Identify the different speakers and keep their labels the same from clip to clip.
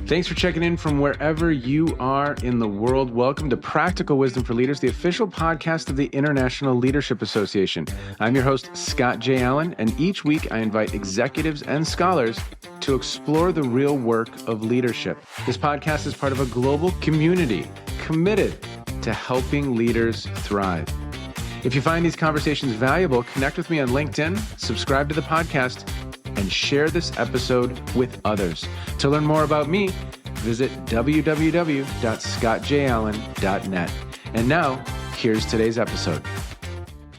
Speaker 1: Thanks for checking in from wherever you are in the world. Welcome to Practical Wisdom for Leaders, the official podcast of the International Leadership Association. I'm your host, Scott J. Allen, and each week I invite executives and scholars to explore the real work of leadership. This podcast is part of a global community committed to helping leaders thrive. If you find these conversations valuable, connect with me on LinkedIn, subscribe to the podcast, and share this episode with others. To learn more about me, visit www.scottjallen.net. And now, here's today's episode.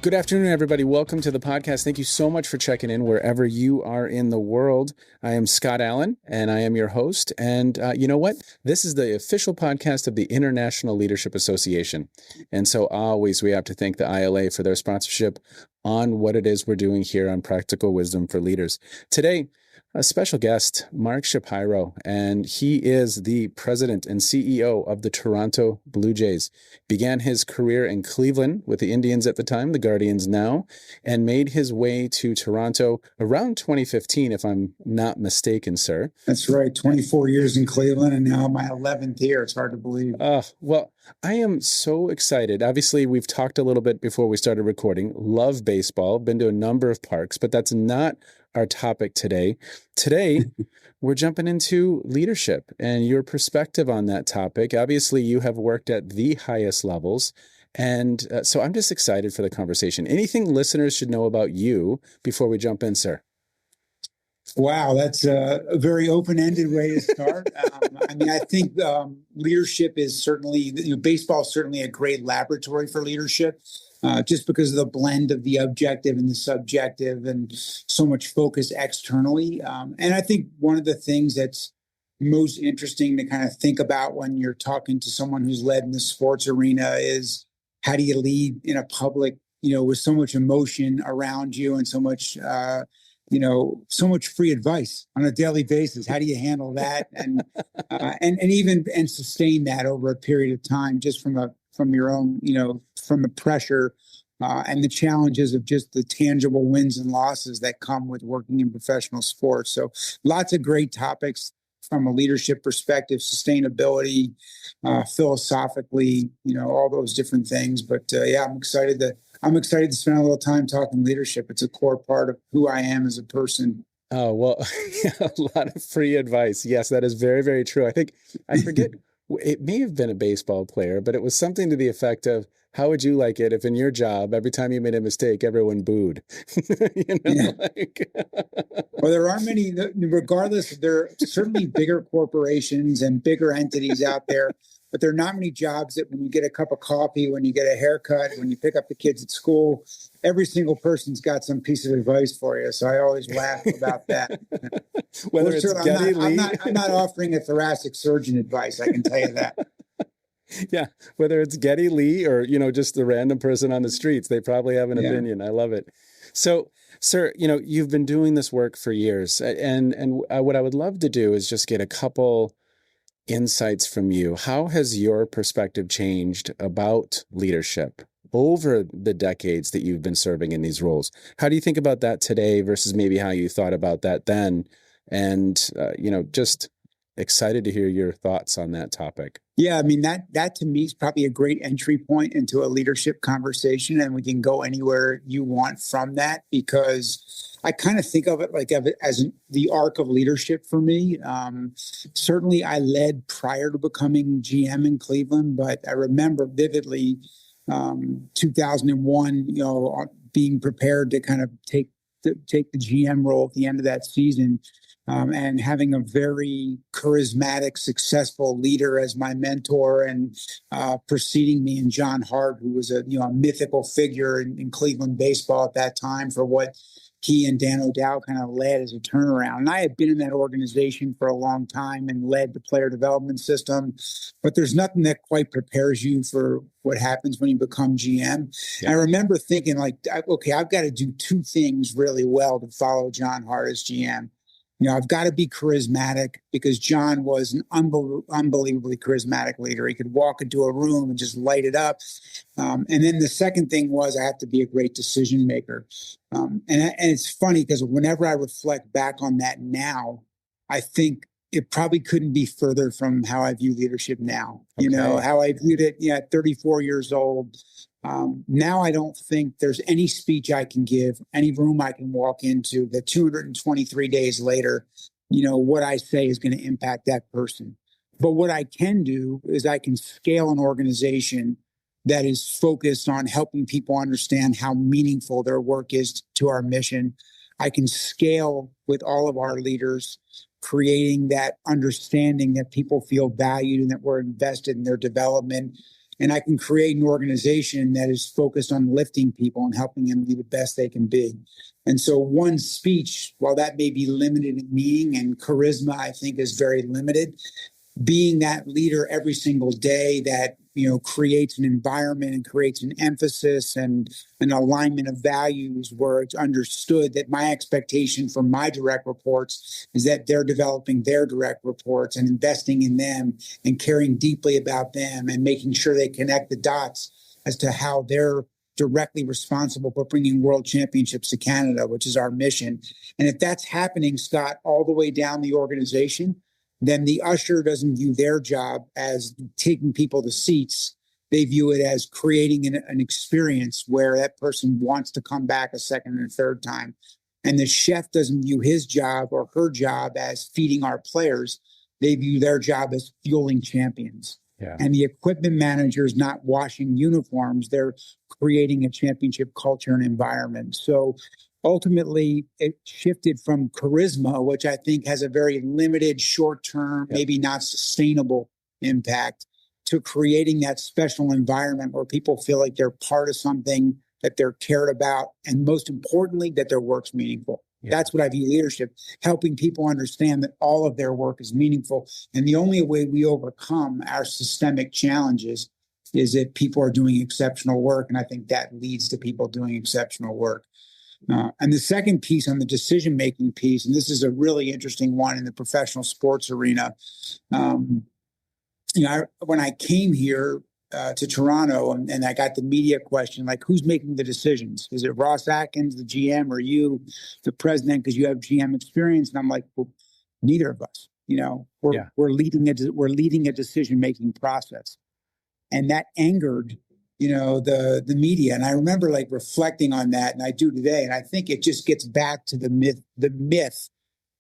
Speaker 1: Good afternoon, everybody. Welcome to the podcast. Thank you so much for checking in wherever you are in the world. I am Scott Allen, and I am your host. And you know what? This is the official podcast of the International Leadership Association. And so always we have to thank the ILA for their sponsorship on what it is we're doing here on Practical Wisdom for Leaders. Today, a special guest, Mark Shapiro, and he is the president and CEO of the Toronto Blue Jays. Began his career in Cleveland with the Indians at the time, the Guardians now, and made his way to Toronto around 2015, if I'm not mistaken, sir.
Speaker 2: That's right. 24 years in Cleveland, and now my 11th year. It's hard to believe.
Speaker 1: Well, I am so excited. Obviously, we've talked a little bit before we started recording. Love baseball, been to a number of parks, but that's not our topic today. Today, we're jumping into leadership and your perspective on that topic. Obviously, you have worked at the highest levels. And so I'm just excited for the conversation. Anything listeners should know about you before we jump in, sir?
Speaker 2: Wow, that's a very open-ended way to start. I think leadership is certainly, baseball is certainly a great laboratory for leadership. Just because of the blend of the objective and the subjective and so much focus externally. And I think one of the things that's most interesting to kind of think about when you're talking to someone who's led in the sports arena is how do you lead in a public, with so much emotion around you and so much, so much free advice on a daily basis. How do you handle that and sustain that over a period of time, just from your own, from the pressure and the challenges of just the tangible wins and losses that come with working in professional sports. So lots of great topics from a leadership perspective, sustainability, philosophically, all those different things. But I'm excited to spend a little time talking leadership. It's a core part of who I am as a person.
Speaker 1: Oh, well, a lot of free advice. Yes, that is very, very true. I forget. It may have been a baseball player, but it was something to the effect of, how would you like it if in your job, every time you made a mistake, everyone booed?
Speaker 2: Well, there are many, regardless, there are certainly bigger corporations and bigger entities out there, but there are not many jobs that when you get a cup of coffee, when you get a haircut, when you pick up the kids at school, every single person's got some piece of advice for you. So I always laugh about that.
Speaker 1: Whether it's Geddy Lee.
Speaker 2: I'm not offering a thoracic surgeon advice, I can tell you that.
Speaker 1: Yeah, whether it's Geddy Lee or, just the random person on the streets, they probably have an opinion. I love it. So, sir, you've been doing this work for years. And what I would love to do is just get a couple insights from you. How has your perspective changed about leadership over the decades that you've been serving in these roles? How do you think about that today versus maybe how you thought about that then? And, just excited to hear your thoughts on that topic.
Speaker 2: Yeah, that to me is probably a great entry point into a leadership conversation, and we can go anywhere you want from that, because I kind of think of it as the arc of leadership for me. Certainly, I led prior to becoming GM in Cleveland, but I remember vividly 2001. Being prepared to kind of take the GM role at the end of that season. And having a very charismatic, successful leader as my mentor, and preceding me in John Hart, who was a mythical figure in Cleveland baseball at that time for what he and Dan O'Dow kind of led as a turnaround. And I had been in that organization for a long time and led the player development system, but there's nothing that quite prepares you for what happens when you become GM. Yeah. I remember thinking okay, I've got to do two things really well to follow John Hart as GM. I've got to be charismatic, because John was an unbelievably charismatic leader. He could walk into a room and just light it up. And then the second thing was I have to be a great decision maker. And it's funny because whenever I reflect back on that now, I think it probably couldn't be further from how I view leadership now.
Speaker 1: Okay.
Speaker 2: You know, how I viewed it, at 34 years old. Now I don't think there's any speech I can give, any room I can walk into that 223 days later, what I say is going to impact that person. But what I can do is I can scale an organization that is focused on helping people understand how meaningful their work is to our mission. I can scale with all of our leaders, creating that understanding that people feel valued and that we're invested in their development. And I can create an organization that is focused on lifting people and helping them be the best they can be. And so one speech, while that may be limited in meaning and charisma, I think is very limited, being that leader every single day that creates an environment and creates an emphasis and an alignment of values where it's understood that my expectation from my direct reports is that they're developing their direct reports and investing in them and caring deeply about them and making sure they connect the dots as to how they're directly responsible for bringing world championships to Canada, which is our mission. And if that's happening, Scott, all the way down the organization, then the usher doesn't view their job as taking people to seats. They view it as creating an experience where that person wants to come back a second and a third time. And the chef doesn't view his job or her job as feeding our players. They view their job as fueling champions.
Speaker 1: Yeah.
Speaker 2: And the equipment manager is not washing uniforms. They're creating a championship culture and environment. So ultimately, it shifted from charisma, which I think has a very limited, short-term, maybe not sustainable impact, to creating that special environment where people feel like they're part of something, that they're cared about, and most importantly, that their work's meaningful. Yeah. That's what I view leadership, helping people understand that all of their work is meaningful. And the only way we overcome our systemic challenges is if people are doing exceptional work. And I think that leads to people doing exceptional work. And the second piece on the decision-making piece, and this is a really interesting one in the professional sports arena. When I came here to Toronto and I got the media question, like, who's making the decisions? Is it Ross Atkins, the GM, or you, the president, because you have GM experience? And I'm like, well, neither of us. We're leading a decision-making process, and that angered the media. And I remember reflecting on that, and I do today. And I think it just gets back to the myth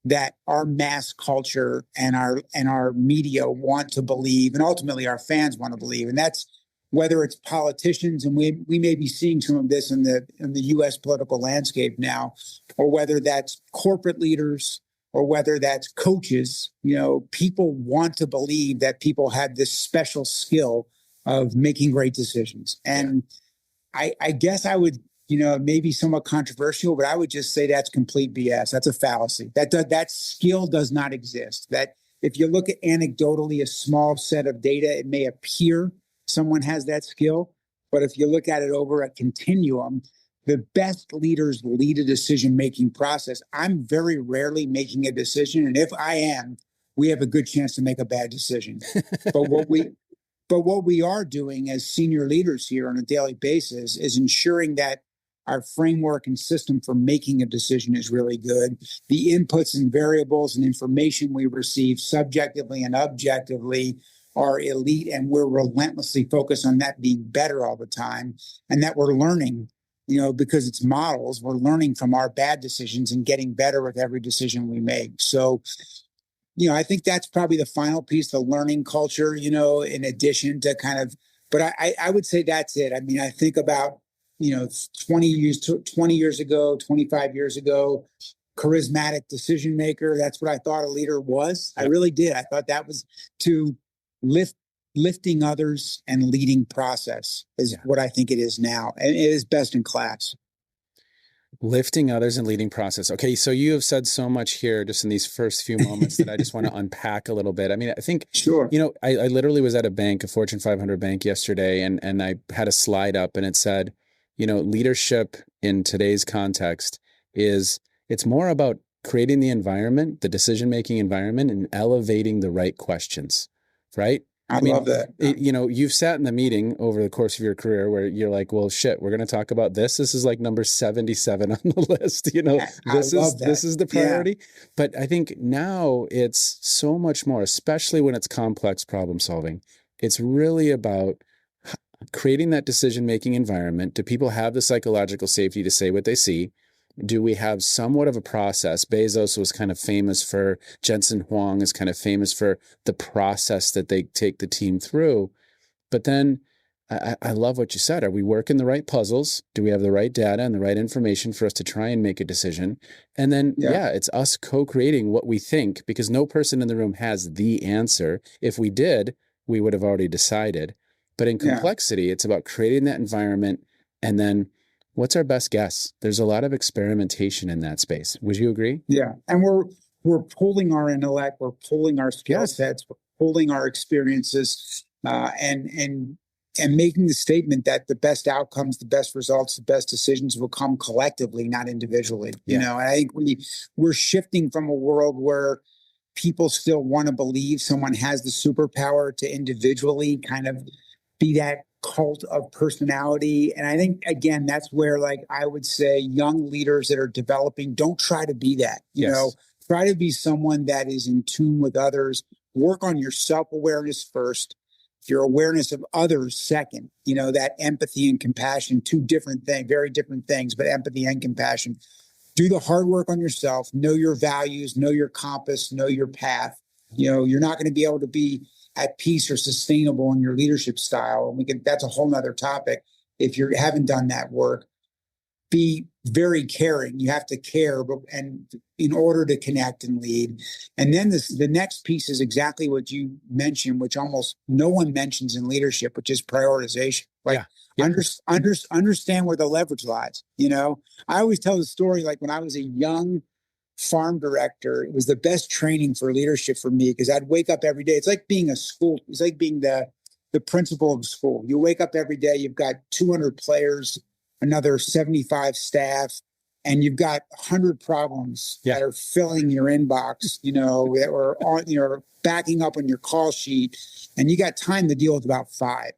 Speaker 2: that our mass culture and our media want to believe, and ultimately our fans want to believe. And that's whether it's politicians, and we may be seeing some of this in the US political landscape now, or whether that's corporate leaders, or whether that's coaches. People want to believe that people have this special skill of making great decisions. And I guess I would, maybe somewhat controversial, but I would just say that's complete BS. That's a fallacy. That skill does not exist. That if you look at anecdotally a small set of data, it may appear someone has that skill. But if you look at it over a continuum, the best leaders lead a decision-making process. I'm very rarely making a decision. And if I am, we have a good chance to make a bad decision. But what we are doing as senior leaders here on a daily basis is ensuring that our framework and system for making a decision is really good. The inputs and variables and information we receive subjectively and objectively are elite, and we're relentlessly focused on that being better all the time, and that we're learning, because it's models. We're learning from our bad decisions and getting better with every decision we make. So I think that's probably the final piece, the learning culture, in addition to but I would say that's it. I mean, I think about, 20 years ago, 25 years ago, charismatic decision maker. That's what I thought a leader was. Yep. I really did. I thought that was to lifting others and leading process is what I think it is now. And it is best in class.
Speaker 1: Lifting others and leading process. Okay, so you have said so much here just in these first few moments that I just want to unpack a little bit. I mean, I think,
Speaker 2: sure.
Speaker 1: I literally was at a bank, a Fortune 500 bank yesterday, and I had a slide up and it said, leadership in today's context it's more about creating the environment, the decision-making environment, and elevating the right questions, right?
Speaker 2: I love that.
Speaker 1: You've sat in the meeting over the course of your career where you're like, well, shit, we're going to talk about this. This is like number 77 on the list. This is the priority. Yeah. But I think now it's so much more, especially when it's complex problem solving. It's really about creating that decision-making environment. Do people have the psychological safety to say what they see? Do we have somewhat of a process? Bezos was kind of famous for, Jensen Huang is kind of famous for the process that they take the team through. But then I love what you said. Are we working the right puzzles? Do we have the right data and the right information for us to try and make a decision? And then, it's us co-creating what we think, because no person in the room has the answer. If we did, we would have already decided. But in complexity, it's about creating that environment and then what's our best guess? There's a lot of experimentation in that space. Would you agree?
Speaker 2: Yeah. And we're pulling our intellect, we're pulling our skill sets, we're pulling our experiences, and making the statement that the best outcomes, the best results, the best decisions will come collectively, not individually. And I think we're shifting from a world where people still want to believe someone has the superpower to individually kind of be that cult of personality. And I think, again, that's where, like, I would say young leaders that are developing, don't try to be that, try to be someone that is in tune with others, work on your self-awareness first, your awareness of others second, that empathy and compassion, two different things, very different things, but empathy and compassion. Do the hard work on yourself, know your values, know your compass, know your path. You're not going to be able to be at peace or sustainable in your leadership style. And that's a whole nother topic. If you haven't done that work, be very caring. You have to care, and in order to connect and lead. And then the next piece is exactly what you mentioned, which almost no one mentions in leadership, which is prioritization. Understand where the leverage lies. I always tell the story, like when I was a young farm director, it was the best training for leadership for me, because I'd wake up every day. It's like being it's like being the principal of school. You wake up every day, you've got 200 players, another 75 staff, and you've got 100 problems that are filling your inbox, that were on, backing up on your call sheet, and you got time to deal with about 5,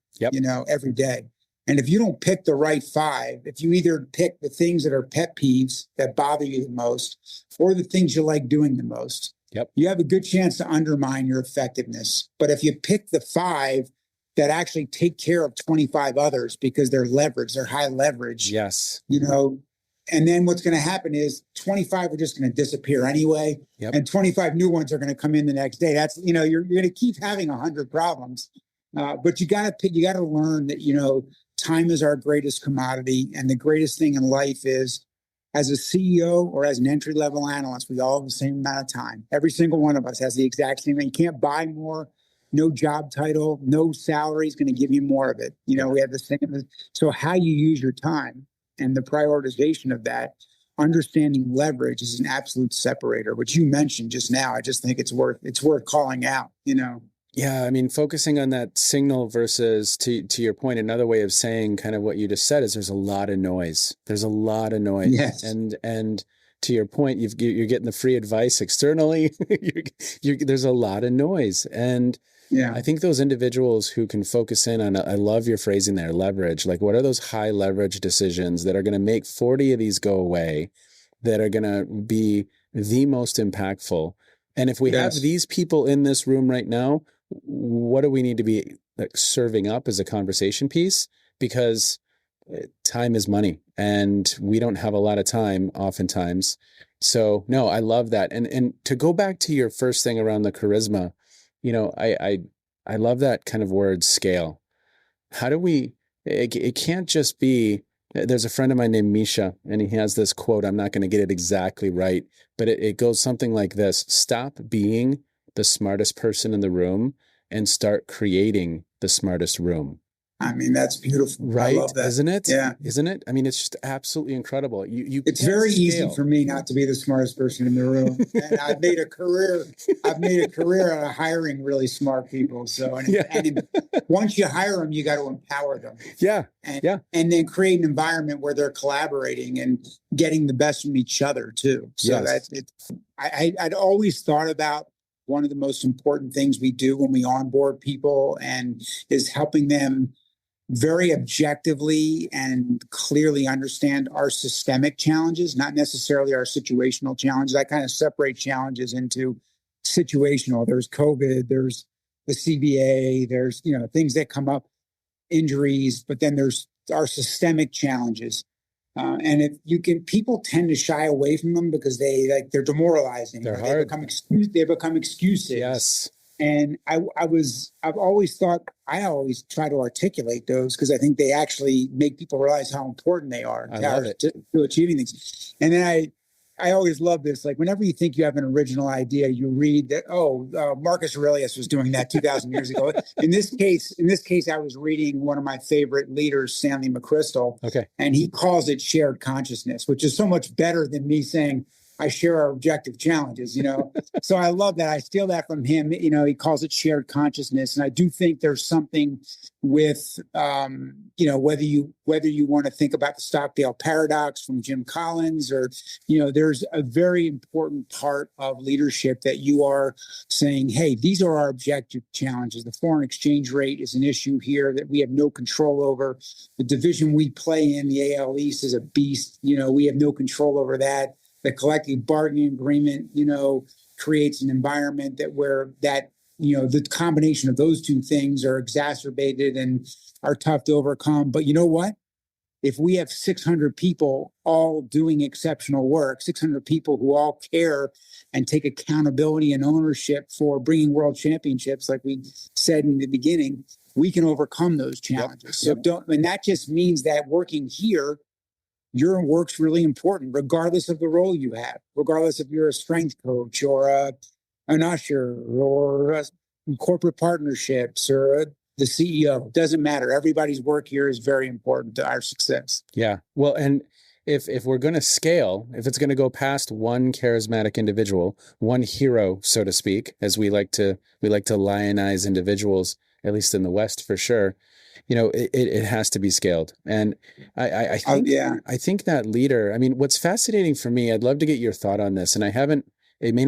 Speaker 2: every day. And if you don't pick the right 5, if you either pick the things that are pet peeves that bother you the most, or the things you like doing the most, you have a good chance to undermine your effectiveness. But if you pick the 5 that actually take care of 25 others because they're leverage, they're high leverage, and then what's going to happen is 25 are just going to disappear anyway, and 25 new ones are going to come in the next day. That's, you're going to keep having 100 problems, but you got to learn that, time is our greatest commodity. And the greatest thing in life is, as a CEO or as an entry-level analyst, we all have the same amount of time. Every single one of us has the exact same thing. You can't buy more. No job title, no salary is going to give you more of it. We have the same. So how you use your time and the prioritization of that, understanding leverage, is an absolute separator, which you mentioned just now. I just think it's worth calling out,
Speaker 1: Yeah, I mean, focusing on that signal versus, to your point, another way of saying kind of what you just said is there's a lot of noise. There's a lot of noise.
Speaker 2: Yes.
Speaker 1: And to your point, you're getting the free advice externally. There's a lot of noise. And I think those individuals who can focus in on, I love your phrasing there, leverage. Like, what are those high leverage decisions that are going to make 40 of these go away, that are going to be the most impactful? And if we have these people in this room right now, what do we need to be serving up as a conversation piece? Because time is money, and we don't have a lot of time oftentimes. So no, I love that. And to go back to your first thing around the charisma, I love that kind of word, scale. How do we, it can't just be, there's a friend of mine named Misha, and he has this quote. I'm not going to get it exactly right, but it goes something like this: stop being the smartest person in the room and start creating the smartest room.
Speaker 2: I mean, that's beautiful.
Speaker 1: Right?
Speaker 2: I love that.
Speaker 1: Isn't it?
Speaker 2: Yeah.
Speaker 1: Isn't it? I mean, it's just absolutely incredible.
Speaker 2: It's very easy for me not to be the smartest person in the room. And I've made a career out of hiring really smart people. So, once you hire them, you got to empower them.
Speaker 1: Yeah.
Speaker 2: And then create an environment where they're collaborating and getting the best from each other too. So I'd always thought about one of the most important things we do when we onboard people and is helping them very objectively and clearly understand our systemic challenges, not necessarily our situational challenges. I kind of separate challenges into situational. There's COVID, there's the CBA, there's, things that come up, injuries, but then there's our systemic challenges. And if you can, people tend to shy away from them because they're demoralizing.
Speaker 1: They're hard.
Speaker 2: They become excuses.
Speaker 1: Yes.
Speaker 2: And I always try to articulate those because I think they actually make people realize how important they are to achieving things. And then I always love this. Like whenever you think you have an original idea, you read that, Marcus Aurelius was doing that 2,000 years ago. In this case, I was reading one of my favorite leaders, Stanley McChrystal.
Speaker 1: Okay.
Speaker 2: And he calls it shared consciousness, which is so much better than me saying, I share our objective challenges, So I love that. I steal that from him. He calls it shared consciousness. And I do think there's something with, whether you want to think about the Stockdale paradox from Jim Collins or, there's a very important part of leadership that you are saying, hey, these are our objective challenges. The foreign exchange rate is an issue here that we have no control over. The division we play in, the AL East, is a beast. We have no control over that. The collective bargaining agreement, creates an environment the combination of those two things are exacerbated and are tough to overcome. But you know what? If we have 600 people all doing exceptional work, 600 people who all care and take accountability and ownership for bringing world championships, like we said in the beginning, we can overcome those challenges. So and that just means that working here, your work's really important, regardless of the role you have, regardless if you're a strength coach or an usher or corporate partnerships or the CEO. It doesn't matter. Everybody's work here is very important to our success.
Speaker 1: Yeah. Well, and if we're going to scale, if it's going to go past one charismatic individual, one hero, so to speak, as we like to lionize individuals, at least in the West for sure, it has to be scaled. And I think that leader, what's fascinating for me, I'd love to get your thought on this. And I may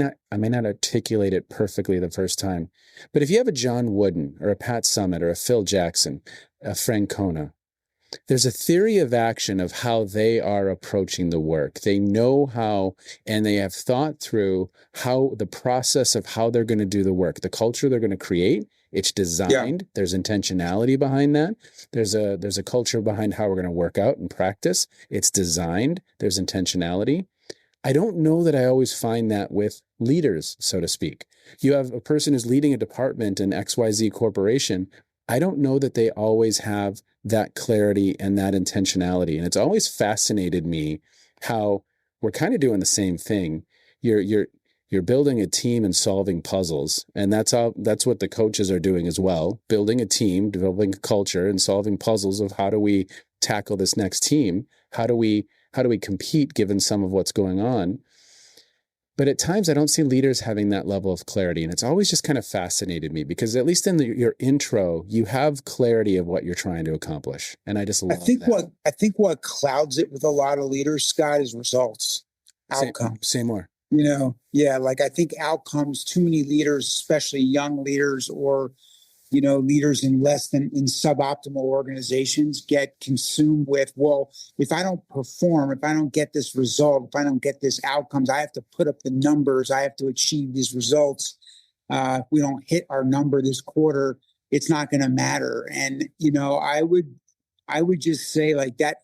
Speaker 1: not articulate it perfectly the first time, but if you have a John Wooden or a Pat Summitt or a Phil Jackson, a Francona, there's a theory of action of how they are approaching the work. They know how, and they have thought through how the process of how they're going to do the work, the culture they're going to create. It's designed. Yeah. There's intentionality behind that. There's a culture behind how we're going to work out and practice. It's designed. There's intentionality. I don't know that I always find that with leaders, so to speak. You have a person who's leading a department in XYZ corporation. I don't know that they always have that clarity and that intentionality. And it's always fascinated me how we're kind of doing the same thing. You're building a team and solving puzzles. And that's what the coaches are doing as well. Building a team, developing a culture, and solving puzzles of how do we tackle this next team? How do we compete given some of what's going on? But at times I don't see leaders having that level of clarity. And it's always just kind of fascinated me because at least in your intro, you have clarity of what you're trying to accomplish. And I just love that.
Speaker 2: I think what clouds it with a lot of leaders, Scott, is results, outcomes.
Speaker 1: Say more.
Speaker 2: I think outcomes, too many leaders, especially young leaders or, leaders in suboptimal organizations get consumed with, well, if I don't perform, if I don't get this result, if I don't get this outcomes, I have to put up the numbers, I have to achieve these results. If we don't hit our number this quarter, it's not going to matter. And, I would just say like that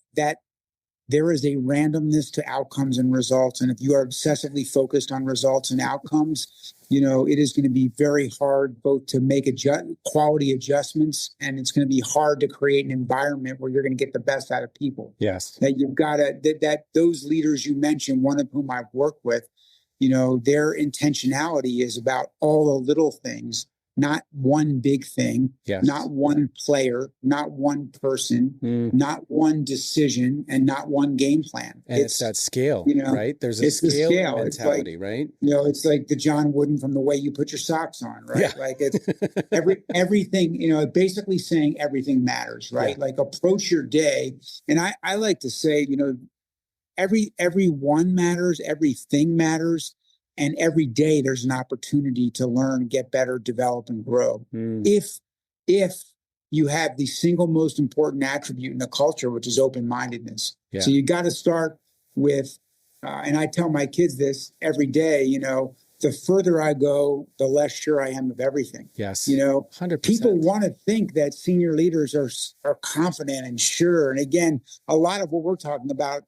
Speaker 2: there is a randomness to outcomes and results. And if you are obsessively focused on results and outcomes, it is going to be very hard both to make quality adjustments, and it's going to be hard to create an environment where you're going to get the best out of people.
Speaker 1: Yes.
Speaker 2: That you've got that those leaders you mentioned, one of whom I've worked with, their intentionality is about all the little things, not one big thing,
Speaker 1: yes.
Speaker 2: Not one player, not one person, not one decision, and not one game plan.
Speaker 1: And it's that scale, right? There's a scale mentality, right?
Speaker 2: It's like the John Wooden from the way you put your socks on, right?
Speaker 1: Yeah.
Speaker 2: Like it's everything, basically saying everything matters, right? Yeah. Like approach your day. And I like to say, every one matters, everything matters. And every day there's an opportunity to learn, get better, develop, and grow. If you have the single most important attribute in a culture, which is open-mindedness.
Speaker 1: Yeah.
Speaker 2: So you got to start with, and I tell my kids this every day, the further I go, the less sure I am of everything.
Speaker 1: Yes.
Speaker 2: 100%. People want to think that senior leaders are confident and sure. And again, a lot of what we're talking about,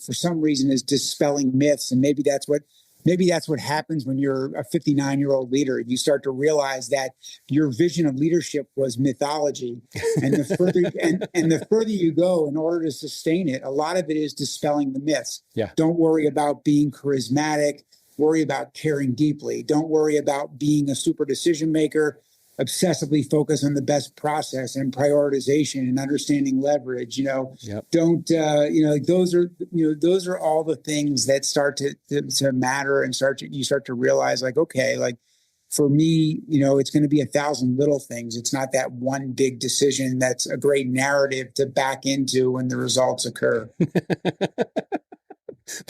Speaker 2: for some reason is dispelling myths. And maybe that's what happens when you're a 59-year-old leader. You start to realize that your vision of leadership was mythology. And the further and the further you go, in order to sustain it, a lot of it is dispelling the myths.
Speaker 1: Yeah.
Speaker 2: Don't worry about being charismatic. Worry about caring deeply. Don't worry about being a super decision maker. Obsessively focus on the best process and prioritization and understanding leverage.
Speaker 1: Yep.
Speaker 2: Don't those are all the things that start to matter, and you start to realize, like, okay, like for me, it's going to be 1,000 little things. It's not that one big decision that's a great narrative to back into when the results occur.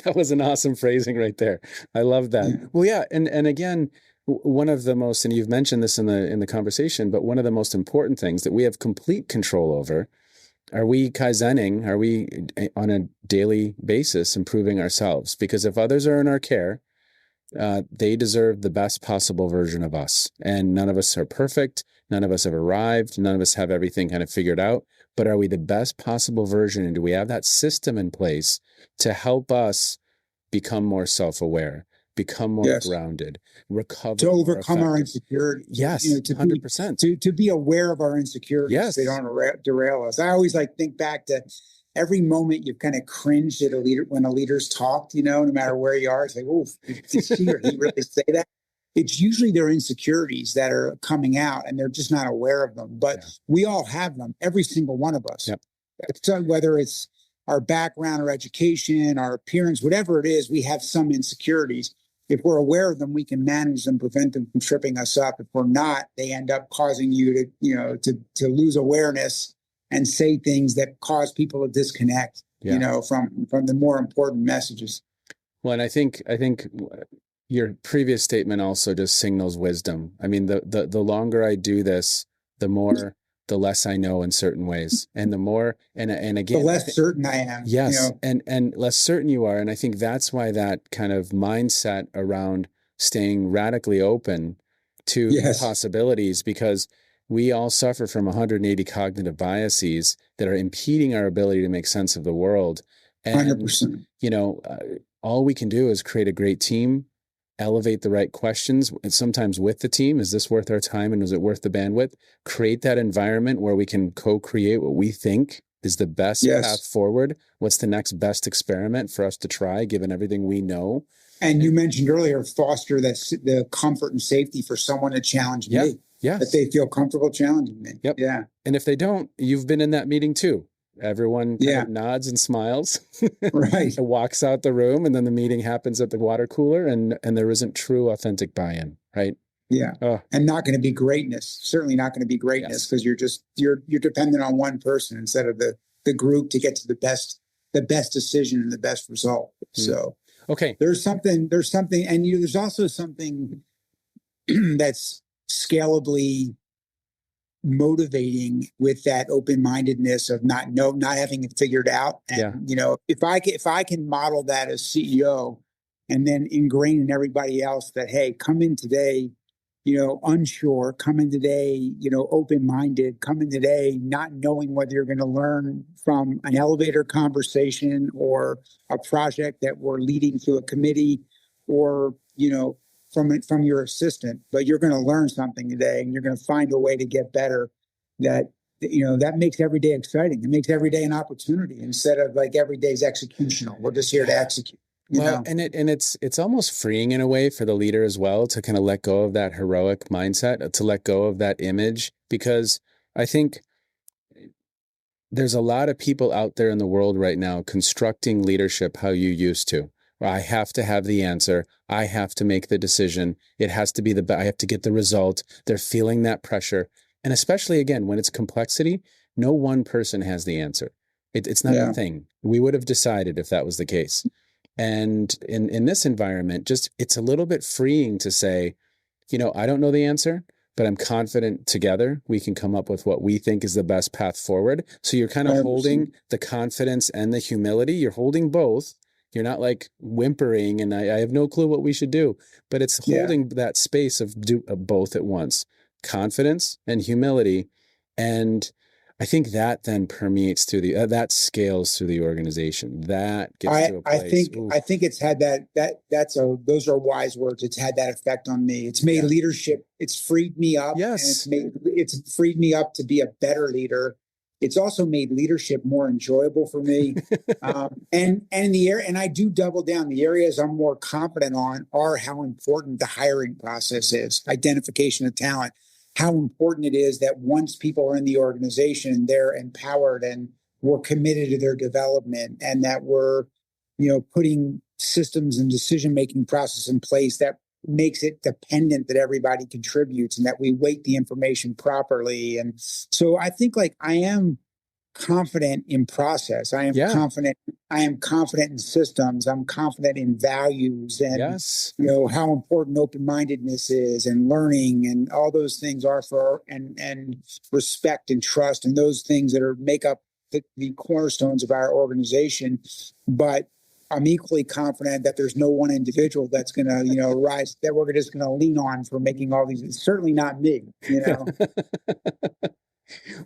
Speaker 1: That was an awesome phrasing right there. I love that. Yeah. Well, yeah. And again, one of the most, and you've mentioned this in the conversation, but one of the most important things that we have complete control over, are we kaizening? Are we on a daily basis improving ourselves? Because if others are in our care, they deserve the best possible version of us. And none of us are perfect. None of us have arrived. None of us have everything kind of figured out. But are we the best possible version? And do we have that system in place to help us become more self-aware, become more grounded, recover,
Speaker 2: to overcome our insecurities?
Speaker 1: Yes, 100%.
Speaker 2: To be aware of our insecurities.
Speaker 1: Yes.
Speaker 2: They don't derail us. I always think back to every moment you've kind of cringed at a leader when a leader's talked, no matter where you are. It's like, oh, did she or he really say that? It's usually their insecurities that are coming out and they're just not aware of them. But we all have them, every single one of us.
Speaker 1: Yep.
Speaker 2: So whether it's our background or education, our appearance, whatever it is, we have some insecurities. If we're aware of them, we can manage them, prevent them from tripping us up. If we're not, they end up causing you to lose awareness and say things that cause people to disconnect, from the more important messages.
Speaker 1: Well, and I think your previous statement also just signals wisdom. I mean, the longer I do this, the less I know in certain ways, and the more, and again,
Speaker 2: the less certain I am.
Speaker 1: Yes, and less certain you are, and I think that's why that kind of mindset around staying radically open to possibilities, because we all suffer from 180 cognitive biases that are impeding our ability to make sense of the world. And
Speaker 2: 100%.
Speaker 1: All we can do is create a great team, elevate the right questions, and sometimes with the team. Is this worth our time, and is it worth the bandwidth? Create that environment where we can co-create what we think is the best path forward. What's the next best experiment for us to try, given everything we know?
Speaker 2: And you mentioned earlier, foster the comfort and safety for someone to challenge me.
Speaker 1: Yes.
Speaker 2: That they feel comfortable challenging me.
Speaker 1: Yep.
Speaker 2: Yeah.
Speaker 1: And if they don't, you've been in that meeting too. Everyone kind of nods and smiles,
Speaker 2: right?
Speaker 1: And walks out the room, and then the meeting happens at the water cooler, and there isn't true, authentic buy-in, right?
Speaker 2: Yeah, and not going to be greatness. Certainly not going to be greatness, because you're dependent on one person instead of the group to get to the best decision and the best result. So
Speaker 1: okay,
Speaker 2: there's something, and there's also something that's scalably motivating with that open-mindedness of not having it figured out. And if I can model that as CEO, and then ingrain in everybody else that, hey, come in today, unsure, come in today, open-minded, come in today not knowing whether you're going to learn from an elevator conversation or a project that we're leading through a committee, or from your assistant, but you're going to learn something today, and you're going to find a way to get better. That makes every day exciting. It makes every day an opportunity, instead of like every day's executional. We're just here to execute.
Speaker 1: And it's almost freeing in a way for the leader as well, to kind of let go of that heroic mindset, to let go of that image, because I think there's a lot of people out there in the world right now constructing leadership how you used to. I have to have the answer. I have to make the decision. It has to be I have to get the result. They're feeling that pressure. And especially, again, when it's complexity, no one person has the answer. It's not a thing. We would have decided if that was the case. And in this environment, just it's a little bit freeing to say, I don't know the answer, but I'm confident together we can come up with what we think is the best path forward. So you're kind of
Speaker 2: 100%.
Speaker 1: holding the confidence and the humility. You're holding both. You're not like whimpering and I have no clue what we should do, but it's holding that space of both at once, confidence and humility. And I think that then permeates through that scales through the organization. That gets to a place.
Speaker 2: I think it's had those are wise words. It's had that effect on me. It's made leadership. It's freed me up.
Speaker 1: Yes.
Speaker 2: And it's freed me up to be a better leader. It's also made leadership more enjoyable for me. And I do double down. The areas I'm more confident on are how important the hiring process is, identification of talent, how important it is that once people are in the organization, they're empowered and we're committed to their development, and that we're, putting systems and decision-making process in place that makes it dependent that everybody contributes and that we weight the information properly. And so I think I am confident in process. I am confident. I am confident in systems. I'm confident in values and how important open-mindedness is and learning and all those things are and respect and trust and those things that make up the cornerstones of our organization. But I'm equally confident that there's no one individual that's going to, rise, that we're just going to lean on for making all these. It's certainly not me,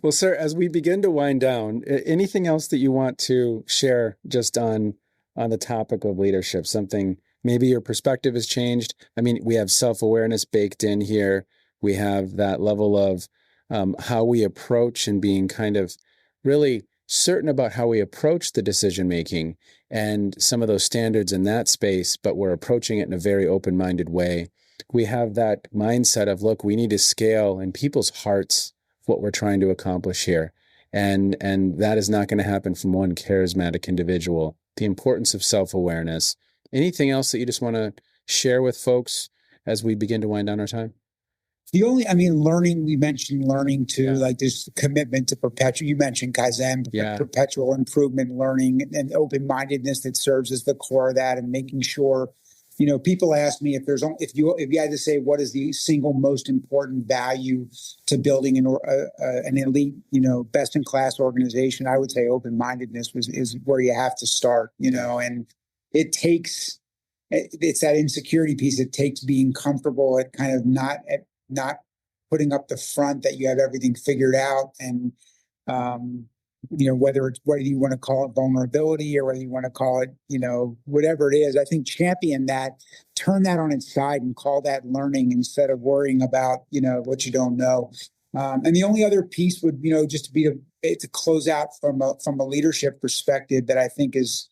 Speaker 1: Well, sir, as we begin to wind down, anything else that you want to share just on the topic of leadership? Something, maybe your perspective has changed. I mean, we have self-awareness baked in here. We have that level of how we approach and being kind of really certain about how we approach the decision-making and some of those standards in that space, but we're approaching it in a very open-minded way. We have that mindset of, look, we need to scale in people's hearts what we're trying to accomplish here. And that is not going to happen from one charismatic individual. The importance of self-awareness. Anything else that you just want to share with folks as we begin to wind down our time?
Speaker 2: Learning, we mentioned learning too, like this commitment to perpetual, you mentioned Kaizen, perpetual improvement, learning and open-mindedness that serves as the core of that, and making sure, people ask me if you had to say what is the single most important value to building an elite, best-in-class organization, I would say open-mindedness is where you have to start, and it's that insecurity piece. It takes being comfortable at kind of not putting up the front that you have everything figured out, and whether you want to call it vulnerability or whether you want to call it whatever it is, I think champion that, turn that on its side and call that learning instead of worrying about what you don't know. And the only other piece would just to close out from a leadership perspective that I think is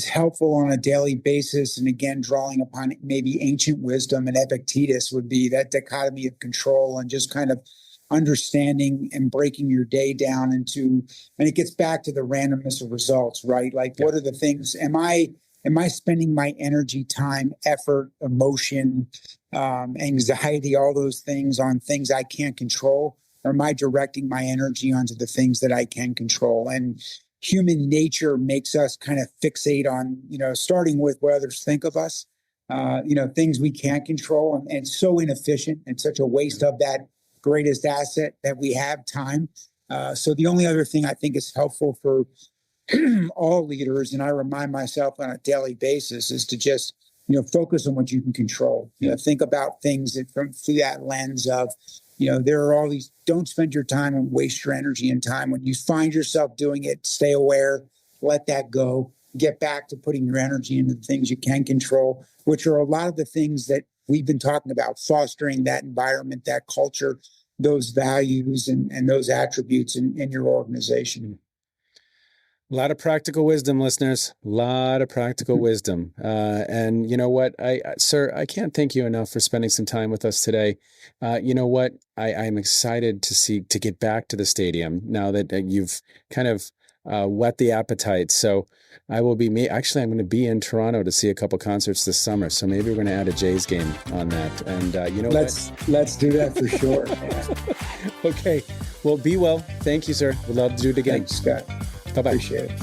Speaker 2: helpful on a daily basis, and again, drawing upon maybe ancient wisdom and Epictetus, would be that dichotomy of control and just kind of understanding and breaking your day down into, and it gets back to the randomness of results, right? Like, what are the things, am I spending my energy, time, effort, emotion, anxiety, all those things on things I can't control? Or am I directing my energy onto the things that I can control? And human nature makes us kind of fixate on, starting with what others think of us, things we can't control, and so inefficient and such a waste of that greatest asset that we have, time. So the only other thing I think is helpful for all leaders, and I remind myself on a daily basis, is to just, focus on what you can control. Think about things through that lens of, there are all these, don't spend your time and waste your energy and time. When you find yourself doing it, stay aware, let that go, get back to putting your energy into the things you can control, which are a lot of the things that we've been talking about, fostering that environment, that culture, those values and those attributes in your organization.
Speaker 1: A lot of practical wisdom, listeners. A lot of practical wisdom. And you know what, sir, I can't thank you enough for spending some time with us today. You know what, I'm excited to get back to the stadium now that you've kind of whet the appetite. So I will be, actually, I'm going to be in Toronto to see a couple concerts this summer. So maybe we're going to add a Jays game on that. And
Speaker 2: let's do that for sure. Yeah.
Speaker 1: Okay. Well, be well. Thank you, sir. We'd love to do it again.
Speaker 2: Thanks, Scott.
Speaker 1: Bye-bye.
Speaker 2: Appreciate it.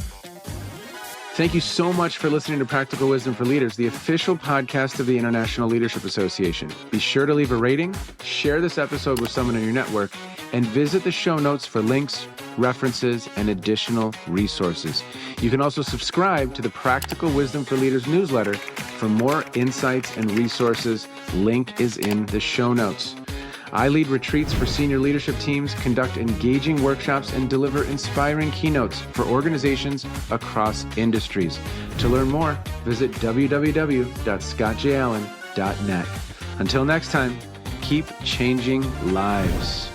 Speaker 1: Thank you so much for listening to Practical Wisdom for Leaders, the official podcast of the International Leadership Association. Be sure to leave a rating, share this episode with someone in your network, and visit the show notes for links, references, and additional resources. You can also subscribe to the Practical Wisdom for Leaders newsletter for more insights and resources. Link is in the show notes. I lead retreats for senior leadership teams, conduct engaging workshops, and deliver inspiring keynotes for organizations across industries. To learn more, visit www.scottjallen.net. Until next time, keep changing lives.